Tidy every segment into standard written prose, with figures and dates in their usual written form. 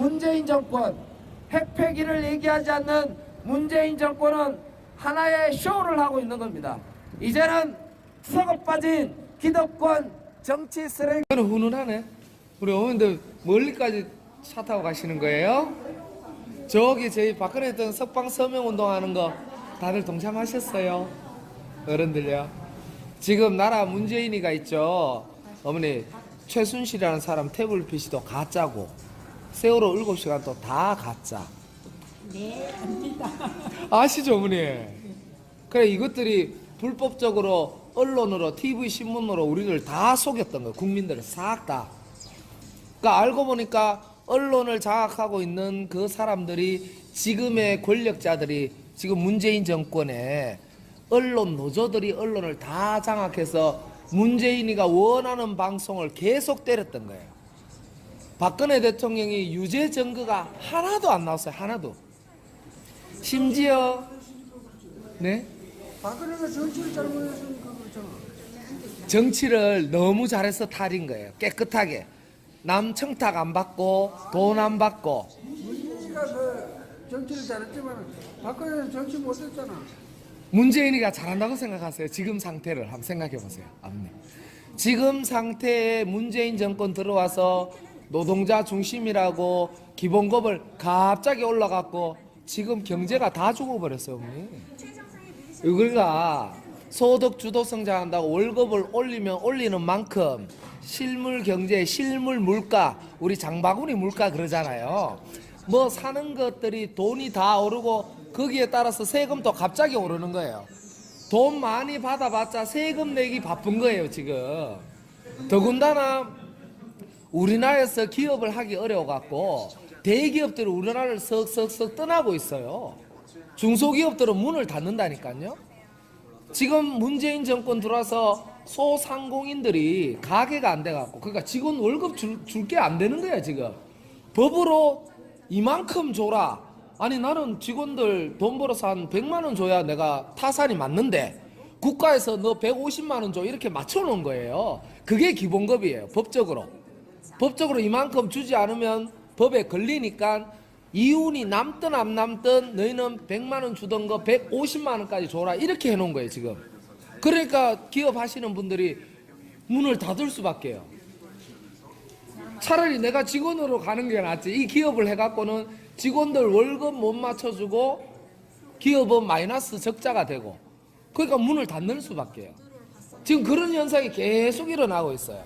문재인 정권, 핵폐기를 얘기하지 않는 문재인 정권은 하나의 쇼를 하고 있는 겁니다. 이제는 썩어 빠진 기득권 정치 쓰레기. 훈훈하네. 우리 어머님들 멀리까지 차 타고 가시는 거예요? 저기 저희 박근혜 했던 석방 서명 운동하는 거 다들 동참하셨어요? 어른들요. 지금 나라 문재인이가 있죠. 어머니 최순실이라는 사람 태블릿도 가짜고 세월호 7시간도 다 가짜. 네, 압니다. 아시죠 어머니? 그래 이것들이 불법적으로 언론으로 TV 신문으로 우리를 다 속였던 거예요. 국민들을 싹 다. 그러니까 알고 보니까 언론을 장악하고 있는 그 사람들이 지금의 권력자들이 지금 문재인 정권에 언론 노조들이 언론을 다 장악해서 문재인이가 원하는 방송을 계속 때렸던 거예요. 박근혜 대통령이 유죄 증거가 하나도 안 나왔어요. 하나도. 심지어 네? 박근혜가 정치를 잘못했으니까 그렇잖아. 정치를 너무 잘해서 탈인 거예요. 깨끗하게. 남 청탁 안 받고 돈 안 받고. 문재인이가 그 정치를 잘했지만 박근혜는 정치 못했잖아. 문재인이가 잘한다고 생각하세요? 지금 상태를 한번 생각해 보세요. 아버님. 지금 상태에 문재인 정권 들어와서 노동자 중심이라고 기본급을 갑자기 올라갔고 지금 경제가 다 죽어버렸어요. 어머니. 우리가 소득 주도 성장한다고 월급을 올리면 올리는 만큼 실물 경제, 실물 물가, 우리 장바구니 물가 그러잖아요. 뭐 사는 것들이 돈이 다 오르고 거기에 따라서 세금도 갑자기 오르는 거예요. 돈 많이 받아봤자 세금 내기 바쁜 거예요 지금. 더군다나 우리나라에서 기업을 하기 어려워갖고 대기업들이 우리나라를 썩썩썩 떠나고 있어요. 중소기업들은 문을 닫는다니까요. 지금 문재인 정권 들어와서 소상공인들이 가게가 안 돼갖고 그러니까 직원 월급 줄 게 안 되는 거야 지금. 법으로 이만큼 줘라. 아니 나는 직원들 돈 벌어서 한 100만 원 줘야 내가 타산이 맞는데 국가에서 너 150만 원 줘 이렇게 맞춰놓은 거예요. 그게 기본급이에요. 법적으로. 법적으로 이만큼 주지 않으면 법에 걸리니까 이윤이 남든 안 남든 너희는 100만 원 주던 거 150만 원까지 줘라 이렇게 해놓은 거예요 지금. 그러니까 기업 하시는 분들이 문을 닫을 수밖에요. 차라리 내가 직원으로 가는 게 낫지. 이 기업을 해갖고는 직원들 월급 못 맞춰주고 기업은 마이너스 적자가 되고 그러니까 문을 닫는 수밖에요. 지금 그런 현상이 계속 일어나고 있어요.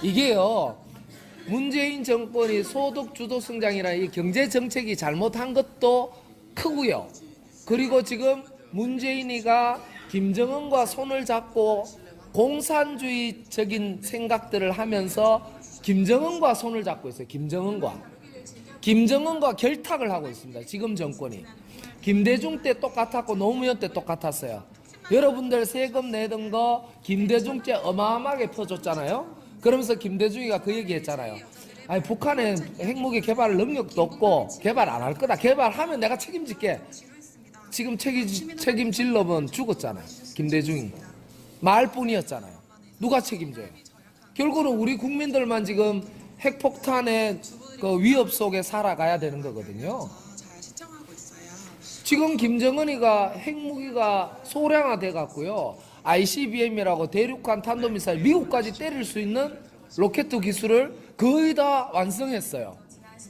이게요 문재인 정권이 소득 주도 성장이라는 이 경제 정책이 잘못한 것도 크고요. 그리고 지금 문재인이가 김정은과 손을 잡고 공산주의적인 생각들을 하면서 김정은과 손을 잡고 있어요. 김정은과 결탁을 하고 있습니다. 지금 정권이. 김대중 때 똑같았고 노무현 때 똑같았어요. 여러분들 세금 내던 거 김대중 때 어마어마하게 퍼줬잖아요. 그러면서 김대중이가 그 얘기 했잖아요. 아니 북한에 핵무기 개발 능력도 없고 개발 안 할 거다. 개발하면 내가 책임질게. 지금 책임질 놈은 죽었잖아요. 김대중이. 말뿐이었잖아요. 누가 책임져요? 결국은 우리 국민들만 지금 핵폭탄의 그 위협 속에 살아가야 되는 거거든요. 지금 김정은이가 핵무기가 소량화돼 갖고요. ICBM이라고 대륙간 탄도미사일 미국까지 때릴 수 있는 로켓 기술을 거의 다 완성했어요.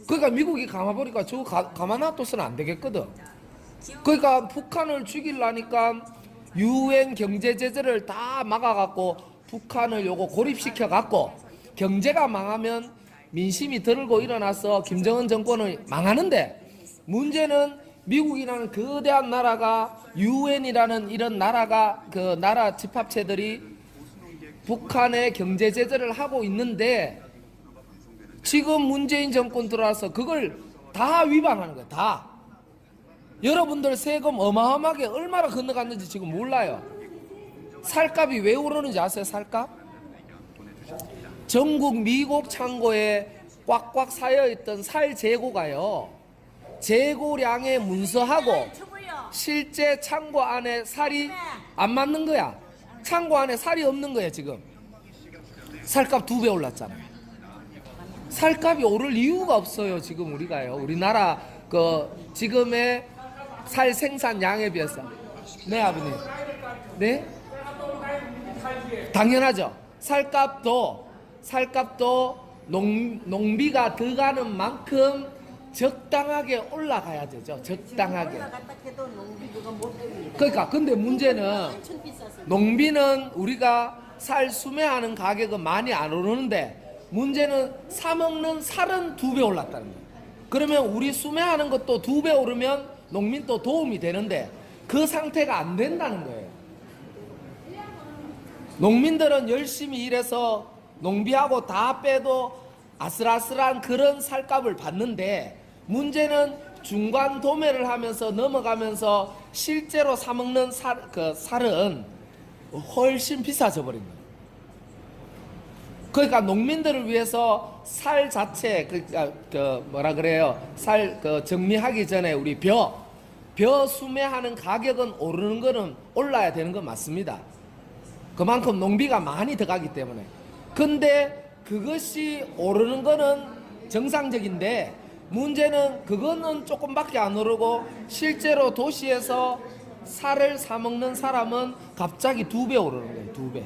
그러니까 미국이 감아보니까 저거 가만 놔둬서는 안 되겠거든. 그러니까 북한을 죽이려니까 유엔 경제 제재를 다 막아갖고 북한을 요거 고립시켜 갖고 경제가 망하면 민심이 들고 일어나서 김정은 정권을 망하는데 문제는 미국이라는 거대한 나라가 유엔이라는 이런 나라가 그 나라 집합체들이 북한에 경제 제재를 하고 있는데 지금 문재인 정권 들어와서 그걸 다 위반하는 거예요. 다. 여러분들 세금 어마어마하게 얼마나 건너갔는지 지금 몰라요. 살값이 왜 오르는지 아세요? 살값? 전국 미국 창고에 꽉꽉 쌓여있던 살 재고가요. 재고량의 문서하고 실제 창고 안에 살이 안 맞는 거야. 창고 안에 살이 없는 거야 지금. 살값 2배 올랐잖아요. 살값이 오를 이유가 없어요. 지금 우리가요. 우리나라 그 지금의 살 생산량에 비해서. 네, 아버님. 네? 당연하죠. 살값도 농비가 들어가는 만큼 적당하게 올라가야 되죠. 적당하게. 올라갔다 해도 농비가 못 되니. 그러니까 근데 문제는 엄청 비쌌어요. 농비는 우리가 살 수매하는 가격은 많이 안 오르는데 문제는 사 먹는 살은 2배 올랐다는 거예요. 그러면 우리 수매하는 것도 2배 오르면 농민도 도움이 되는데 그 상태가 안 된다는 거예요. 농민들은 열심히 일해서 농비하고 다 빼도 아슬아슬한 그런 살값을 받는데 문제는 중간 도매를 하면서 넘어가면서 실제로 사 먹는 살은 훨씬 비싸져 버린 거예요. 그러니까 농민들을 위해서 살 자체 살 정리하기 전에 우리 벼 수매하는 가격은 오르는 거는 올라야 되는 건 맞습니다. 그만큼 농비가 많이 들어가기 때문에. 근데 그것이 오르는 거는 정상적인데 문제는 그거는 조금밖에 안 오르고 실제로 도시에서 살을 사 먹는 사람은 갑자기 2배 오르는 거예요. 2배.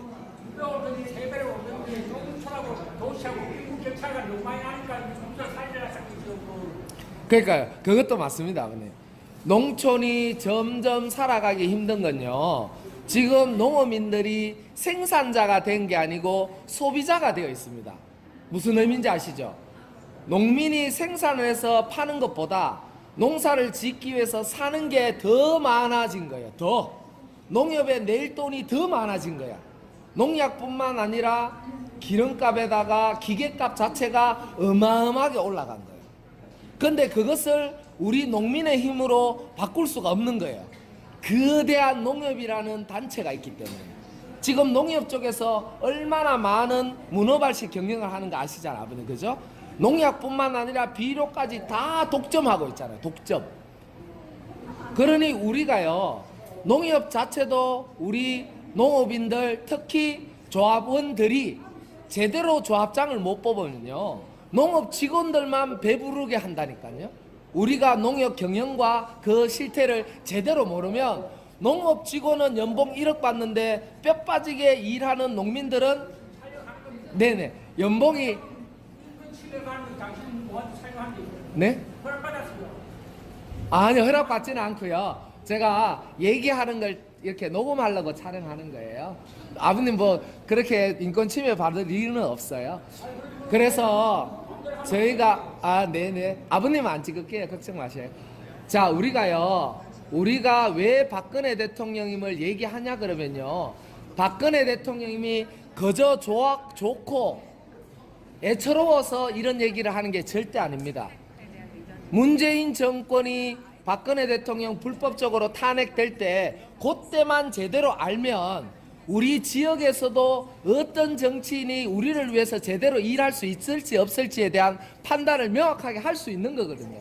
그러니까 그것도 맞습니다, 아버님. 농촌이 점점 살아가기 힘든 건요. 지금 농어민들이 생산자가 된 게 아니고 소비자가 되어 있습니다. 무슨 의미인지 아시죠? 농민이 생산을 해서 파는 것보다 농사를 짓기 위해서 사는 게 더 많아진 거예요. 더 농협에 낼 돈이 더 많아진 거야. 농약뿐만 아니라 기름값에다가 기계값 자체가 어마어마하게 올라간 거예요. 근데 그것을 우리 농민의 힘으로 바꿀 수가 없는 거예요. 거대한 농협이라는 단체가 있기 때문에. 지금 농협 쪽에서 얼마나 많은 문어발식 경영을 하는가 아시잖아요, 아버님. 그죠? 농약뿐만 아니라 비료까지 다 독점하고 있잖아요. 독점. 그러니 우리가요, 농협 자체도 우리 농업인들, 특히 조합원들이 제대로 조합장을 못 뽑으면요, 농업 직원들만 배부르게 한다니까요. 우리가 농협 경영과 그 실태를 제대로 모르면 농업 직원은 연봉 1억 받는데 뼈 빠지게 일하는 농민들은 네네 연봉이 네? 아니요, 허락받지는 않고요. 제가 얘기하는 걸 이렇게 녹음하려고 촬영하는 거예요. 아버님 뭐 그렇게 인권 침해 받을 이유는 없어요. 그래서 저희가 네네 아버님은 안 찍을게요. 걱정 마세요. 자, 우리가 왜 박근혜 대통령님을 얘기하냐 그러면요, 박근혜 대통령님이 그저 좋고 애처로워서 이런 얘기를 하는 게 절대 아닙니다. 문재인 정권이 박근혜 대통령 불법적으로 탄핵될 때 그때만 제대로 알면 우리 지역에서도 어떤 정치인이 우리를 위해서 제대로 일할 수 있을지 없을지에 대한 판단을 명확하게 할 수 있는 거거든요.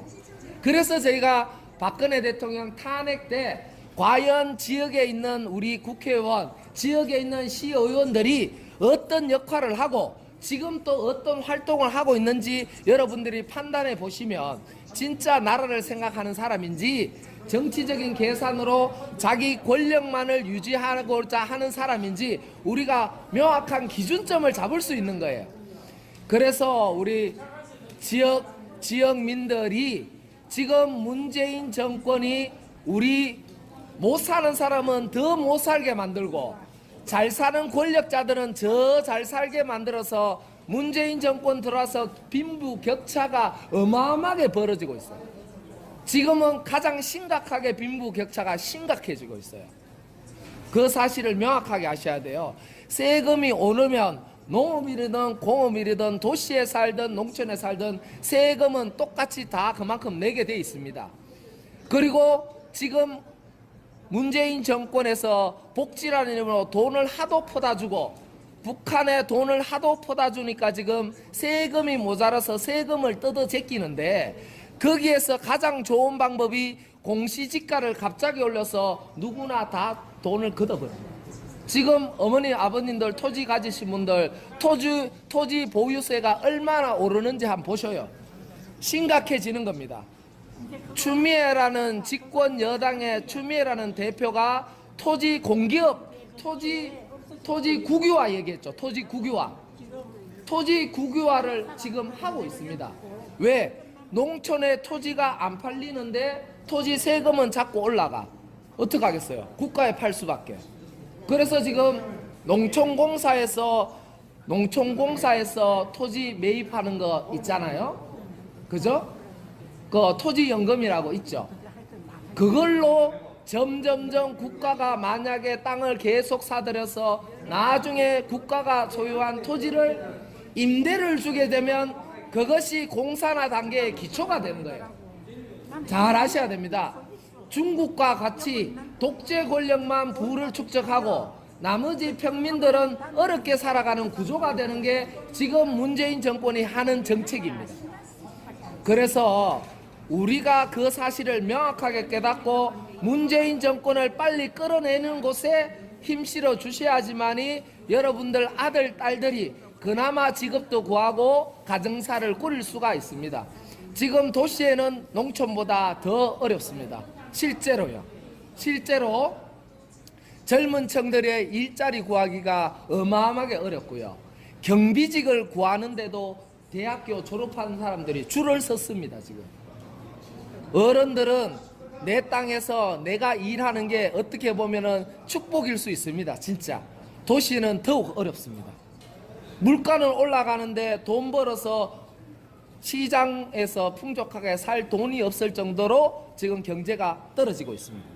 그래서 저희가 박근혜 대통령 탄핵 때 과연 지역에 있는 우리 국회의원, 지역에 있는 시의원들이 어떤 역할을 하고 지금 또 어떤 활동을 하고 있는지 여러분들이 판단해 보시면 진짜 나라를 생각하는 사람인지 정치적인 계산으로 자기 권력만을 유지하고자 하는 사람인지 우리가 명확한 기준점을 잡을 수 있는 거예요. 그래서 우리 지역민들이 지금 문재인 정권이 우리 못 사는 사람은 더 못 살게 만들고 잘 사는 권력자들은 저 잘 살게 만들어서 문재인 정권 들어와서 빈부격차가 어마어마하게 벌어지고 있어요. 지금은 가장 심각하게 빈부격차가 심각해지고 있어요. 그 사실을 명확하게 아셔야 돼요. 세금이 오르면 농업이든 공업이든 도시에 살든 농촌에 살든 세금은 똑같이 다 그만큼 내게 돼 있습니다. 그리고 지금 문재인 정권에서 복지라는 이름으로 돈을 하도 퍼다주고 북한에 돈을 하도 퍼다주니까 지금 세금이 모자라서 세금을 뜯어 제끼는데 거기에서 가장 좋은 방법이 공시지가를 갑자기 올려서 누구나 다 돈을 걷어버려요. 지금 어머니 아버님들 토지 가지신 분들 토지 보유세가 얼마나 오르는지 한번 보셔요. 심각해지는 겁니다. 추미애라는 집권 여당의 추미애라는 대표가 토지 공기업 토지 국유화 얘기했죠. 토지 국유화를 지금 하고 있습니다. 왜? 농촌에 토지가 안 팔리는데 토지 세금은 자꾸 올라가. 어떡하겠어요? 국가에 팔 수밖에. 그래서 지금 농촌공사에서 토지 매입하는 거 있잖아요. 그죠? 그 토지연금이라고 있죠. 그걸로 점점점 국가가 만약에 땅을 계속 사들여서 나중에 국가가 소유한 토지를 임대를 주게 되면 그것이 공산화 단계의 기초가 되는 거예요. 잘 아셔야 됩니다. 중국과 같이 독재 권력만 부를 축적하고 나머지 평민들은 어렵게 살아가는 구조가 되는 게 지금 문재인 정권이 하는 정책입니다. 그래서 우리가 그 사실을 명확하게 깨닫고 문재인 정권을 빨리 끌어내는 곳에 힘실어 주셔야지만이 여러분들 아들, 딸들이 그나마 직업도 구하고 가정사를 꾸릴 수가 있습니다. 지금 도시에는 농촌보다 더 어렵습니다. 실제로요. 실제로 젊은 층들의 일자리 구하기가 어마어마하게 어렵고요. 경비직을 구하는데도 대학교 졸업한 사람들이 줄을 섰습니다. 지금 어른들은 내 땅에서 내가 일하는 게 어떻게 보면은 축복일 수 있습니다. 진짜 도시는 더욱 어렵습니다. 물가는 올라가는데 돈 벌어서 시장에서 풍족하게 살 돈이 없을 정도로 지금 경제가 떨어지고 있습니다.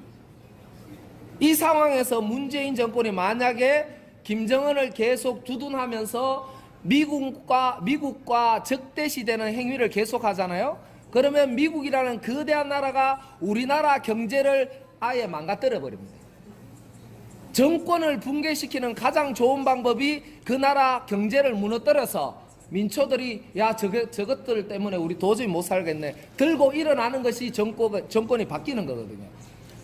이 상황에서 문재인 정권이 만약에 김정은을 계속 두둔하면서 미국과 적대시되는 행위를 계속하잖아요. 그러면 미국이라는 거대한 나라가 우리나라 경제를 아예 망가뜨려 버립니다. 정권을 붕괴시키는 가장 좋은 방법이 그 나라 경제를 무너뜨려서 민초들이 야 저것들 때문에 우리 도저히 못 살겠네 들고 일어나는 것이 정권이 바뀌는 거거든요.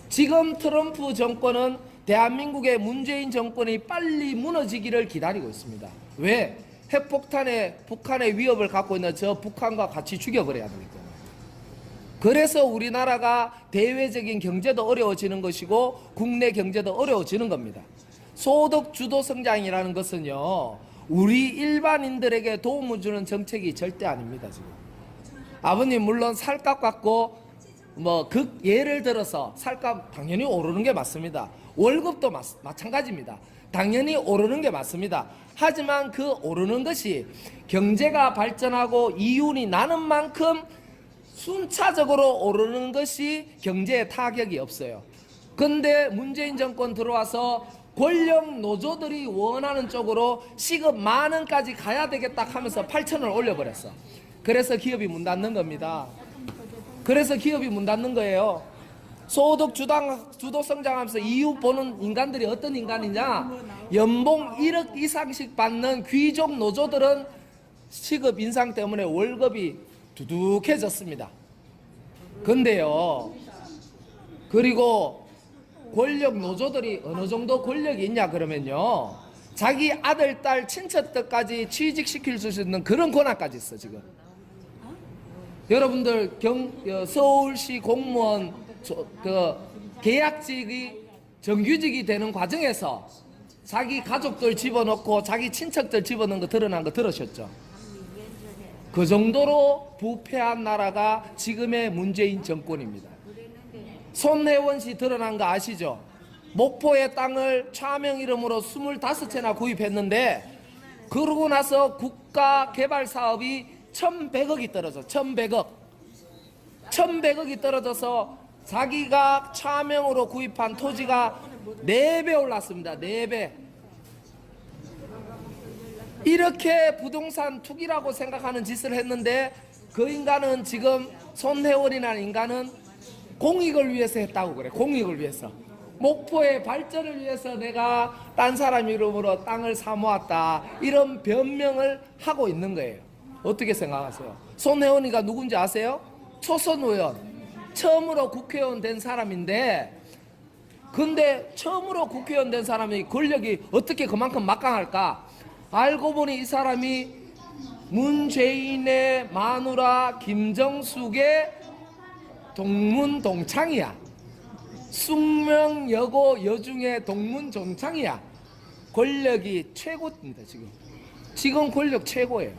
지금 트럼프 정권은 대한민국의 문재인 정권이 빨리 무너지기를 기다리고 있습니다. 왜? 핵폭탄에 북한의 위협을 갖고 있는 저 북한과 같이 죽여버려야 되기 때문에. 그래서 우리나라가 대외적인 경제도 어려워지는 것이고 국내 경제도 어려워지는 겁니다. 소득 주도 성장이라는 것은요, 우리 일반인들에게 도움을 주는 정책이 절대 아닙니다. 지금 아버님 물론 살값 갖고 예를 들어서 살값 당연히 오르는 게 맞습니다. 월급도 마찬가지입니다. 당연히 오르는 게 맞습니다. 하지만 그 오르는 것이 경제가 발전하고 이윤이 나는 만큼 순차적으로 오르는 것이 경제에 타격이 없어요. 근데 문재인 정권 들어와서 권력 노조들이 원하는 쪽으로 시급 10,000원까지 가야 되겠다 하면서 8,000원을 올려버렸어. 그래서 기업이 문 닫는 겁니다. 그래서 기업이 문 닫는 거예요. 소득 주도 성장하면서 이유 보는 인간들이 어떤 인간이냐? 연봉 1억 이상씩 받는 귀족 노조들은 시급 인상 때문에 월급이 두둑해졌습니다. 근데요, 그리고 권력 노조들이 어느 정도 권력이 있냐 그러면요, 자기 아들, 딸, 친척들까지 취직시킬 수 있는 그런 권한까지 있어 지금. 여러분들 서울시 공무원 계약직이 정규직이 되는 과정에서 자기 가족들 집어넣고 자기 친척들 집어넣은 거 드러난 거 들으셨죠? 그 정도로 부패한 나라가 지금의 문재인 정권입니다. 손혜원 씨 드러난 거 아시죠? 목포의 땅을 차명 이름으로 25채나 구입했는데 그러고 나서 국가 개발 사업이 1,100억이 떨어져. 1,100억이 떨어져서 자기가 차명으로 구입한 토지가 4배 올랐습니다. 4배. 이렇게 부동산 투기라고 생각하는 짓을 했는데 그 인간은 지금 손혜원이라는 인간은 공익을 위해서 했다고 그래. 공익을 위해서. 목포의 발전을 위해서 내가 딴 사람 이름으로 땅을 사모았다. 이런 변명을 하고 있는 거예요. 어떻게 생각하세요? 손혜원이가 누군지 아세요? 초선 의원. 처음으로 국회의원 된 사람인데 근데 처음으로 국회의원 된 사람이 권력이 어떻게 그만큼 막강할까? 알고 보니 이 사람이 문재인의 마누라 김정숙의 동문동창이야. 숙명여고 여중의 동문동창이야. 권력이 최고입니다. 지금 권력 최고예요.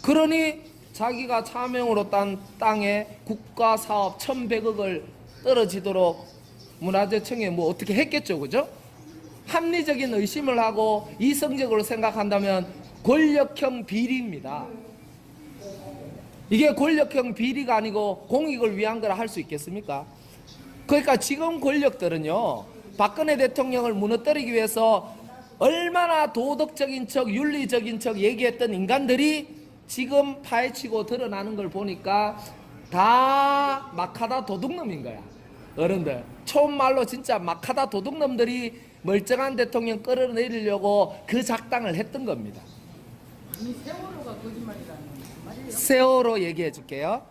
그러니 자기가 차명으로 딴 땅에 국가사업 1,100억을 떨어지도록 문화재청에 뭐 어떻게 했겠죠, 그죠? 합리적인 의심을 하고 이성적으로 생각한다면 권력형 비리입니다. 이게 권력형 비리가 아니고 공익을 위한 거라 할 수 있겠습니까? 그러니까 지금 권력들은요, 박근혜 대통령을 무너뜨리기 위해서 얼마나 도덕적인 척, 윤리적인 척 얘기했던 인간들이 지금 파헤치고 드러나는 걸 보니까 다 막하다 도둑놈인 거야. 어른들 촌말로 진짜 막하다 도둑놈들이 멀쩡한 대통령 끌어내리려고 그 작당을 했던 겁니다. 아니 세월호가 거짓말이라는 말이에요. 세월호 얘기해 줄게요.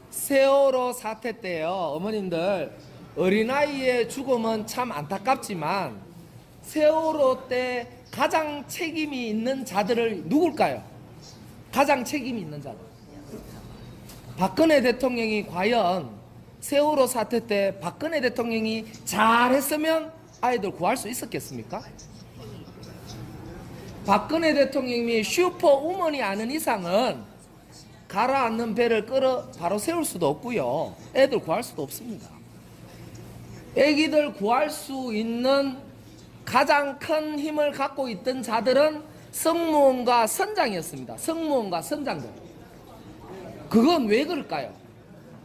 세월호 사태 때요, 어머님들 어린아이의 죽음은 참 안타깝지만 세월호 때 가장 책임이 있는 자들을 누굴까요? 가장 책임이 있는 자들. 박근혜 대통령이 과연 세월호 사태 때 박근혜 대통령이 잘했으면 아이들 구할 수 있었겠습니까? 박근혜 대통령이 슈퍼우먼이 아닌 이상은 가라앉는 배를 끌어 바로 세울 수도 없고요, 애들 구할 수도 없습니다. 애기들 구할 수 있는 가장 큰 힘을 갖고 있던 자들은 승무원과 선장이었습니다. 승무원과 선장들. 그건 왜 그럴까요?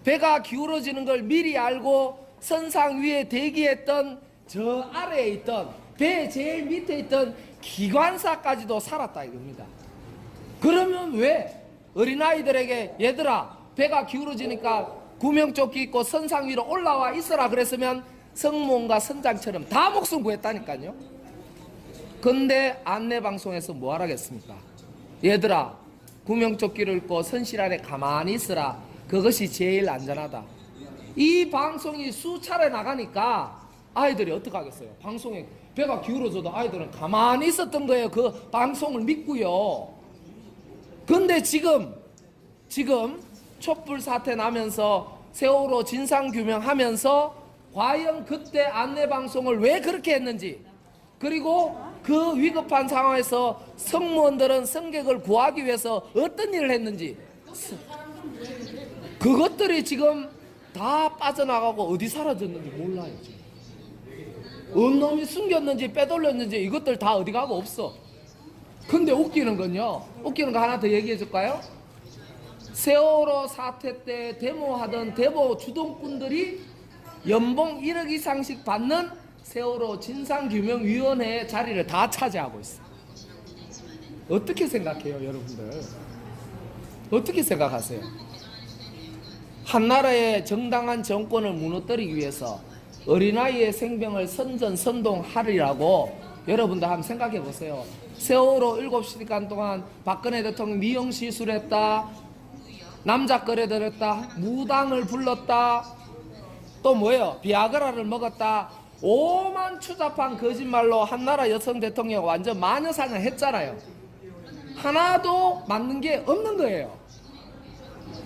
배가 기울어지는 걸 미리 알고 선상 위에 대기했던 저 아래에 있던 배 제일 밑에 있던 기관사까지도 살았다 이겁니다. 그러면 왜 어린아이들에게 얘들아 배가 기울어지니까 구명조끼 입고 선상 위로 올라와 있어라 그랬으면 승무원과 선장처럼 다 목숨 구했다니까요. 근데 안내방송에서 뭐 하라겠습니까? 얘들아 구명조끼를 입고 선실 아래 가만히 있으라, 그것이 제일 안전하다. 이 방송이 수차례 나가니까 아이들이 어떡하겠어요? 방송에 배가 기울어져도 아이들은 가만히 있었던 거예요. 그 방송을 믿고요. 근데 지금 촛불 사태 나면서 세월호 진상규명하면서 과연 그때 안내방송을 왜 그렇게 했는지, 그리고 그 위급한 상황에서 승무원들은 승객을 구하기 위해서 어떤 일을 했는지, 그것들이 지금 다 빠져나가고 어디 사라졌는지 몰라요. 지금 어느 놈이 숨겼는지 빼돌렸는지 이것들 다 어디 가고 없어. 근데 웃기는 건요, 웃기는 거 하나 더 얘기해 줄까요? 세월호 사태 때 데모하던 데모 주동꾼들이 연봉 1억 이상씩 받는 세월호 진상규명위원회의 자리를 다 차지하고 있어요. 어떻게 생각해요, 여러분들? 어떻게 생각하세요? 한 나라의 정당한 정권을 무너뜨리기 위해서 어린아이의 생명을 선전선동하리라고 여러분들 한번 생각해 보세요. 세월호 7시간 동안 박근혜 대통령 미용 시술했다, 남자거래들 했다, 무당을 불렀다, 또 뭐예요? 비아그라를 먹었다. 오만 추잡한 거짓말로 한나라 여성 대통령 완전 마녀사냥 했잖아요. 하나도 맞는 게 없는 거예요.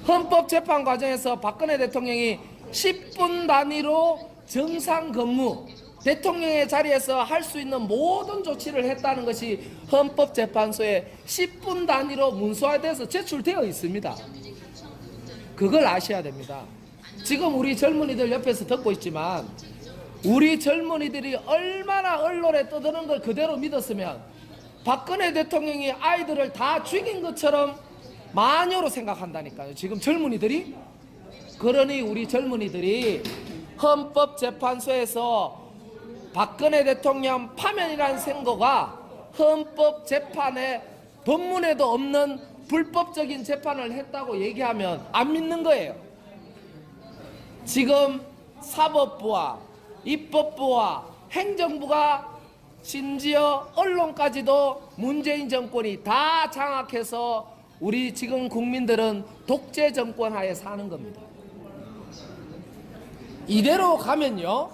헌법재판 과정에서 박근혜 대통령이 10분 단위로 정상 근무, 대통령의 자리에서 할 수 있는 모든 조치를 했다는 것이 헌법재판소에 10분 단위로 문서화돼서 제출되어 있습니다. 그걸 아셔야 됩니다. 지금 우리 젊은이들 옆에서 듣고 있지만 우리 젊은이들이 얼마나 언론에 떠드는 걸 그대로 믿었으면 박근혜 대통령이 아이들을 다 죽인 것처럼 마녀로 생각한다니까요, 지금 젊은이들이. 그러니 우리 젊은이들이 헌법재판소에서 박근혜 대통령 파면이라는 선고가 헌법재판에 법문에도 없는 불법적인 재판을 했다고 얘기하면 안 믿는 거예요. 지금 사법부와 입법부와 행정부가 심지어 언론까지도 문재인 정권이 다 장악해서 우리 지금 국민들은 독재 정권 하에 사는 겁니다. 이대로 가면요,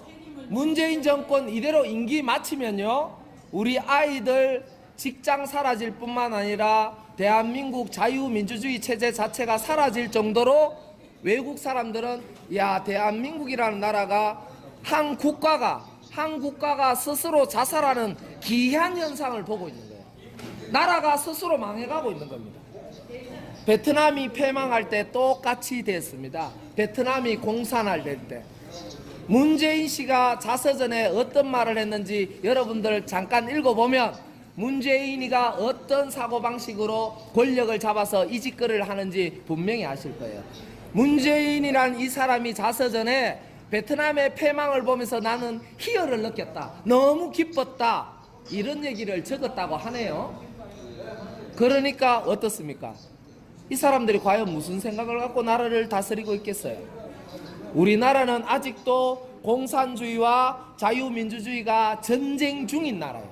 문재인 정권 이대로 임기 마치면요, 우리 아이들 직장 사라질 뿐만 아니라 대한민국 자유민주주의 체제 자체가 사라질 정도로 외국 사람들은 야, 대한민국이라는 나라가 한 국가가 스스로 자살하는 기이한 현상을 보고 있는 거예요. 나라가 스스로 망해가고 있는 겁니다. 베트남이 패망할 때 똑같이 됐습니다. 베트남이 공산할 때 문재인 씨가 자서전에 어떤 말을 했는지 여러분들 잠깐 읽어보면 문재인이가 어떤 사고방식으로 권력을 잡아서 이 짓거리를 하는지 분명히 아실 거예요. 문재인이란 이 사람이 자서전에 베트남의 패망을 보면서 나는 희열을 느꼈다, 너무 기뻤다, 이런 얘기를 적었다고 하네요. 그러니까 어떻습니까? 이 사람들이 과연 무슨 생각을 갖고 나라를 다스리고 있겠어요? 우리나라는 아직도 공산주의와 자유민주주의가 전쟁 중인 나라예요.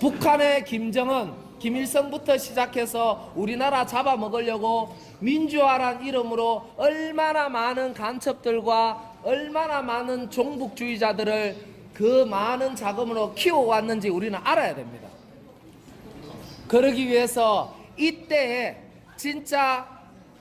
북한의 김정은, 김일성부터 시작해서 우리나라 잡아먹으려고 민주화란 이름으로 얼마나 많은 간첩들과 얼마나 많은 종북주의자들을 그 많은 자금으로 키워왔는지 우리는 알아야 됩니다. 그러기 위해서 이때에 진짜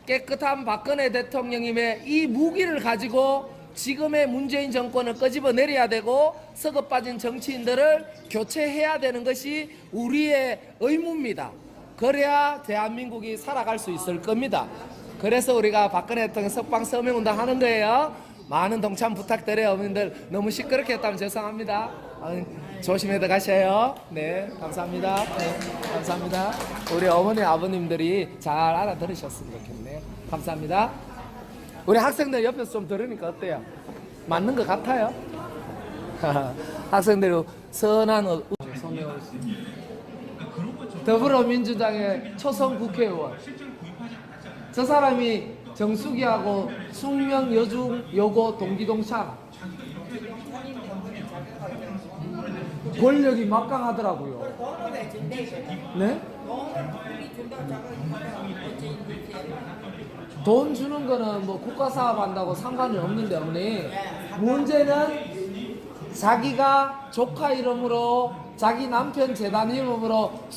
깨끗한 박근혜 대통령님의 이 무기를 가지고 지금의 문재인 정권을 끄집어내려야 되고 썩어 빠진 정치인들을 교체해야 되는 것이 우리의 의무입니다. 그래야 대한민국이 살아갈 수 있을 겁니다. 그래서 우리가 박근혜 대통령 석방 서명운동 하는 거예요. 많은 동참 부탁드려요. 어머님들 너무 시끄럽게 했다면 죄송합니다. 조심해서 가셔요. 네, 감사합니다. 네, 감사합니다. 우리 어머니 아버님들이 잘 알아들으셨으면 좋겠네요. 감사합니다. 우리 학생들 옆에서 좀 들으니까 어때요? 맞는 것 같아요? 학생들이 선한 서명을 더불어민주당의 초선 국회의원, 저 사람이 정수기하고 숙명 여중 요고 동기동창, 권력이 막강하더라고요. 네? 돈 주는 거는 뭐 국가 사업 한다고 상관이 없는데, 어머니, 문제는 자기가 조카 이름으로, 자기 남편 재단 이름으로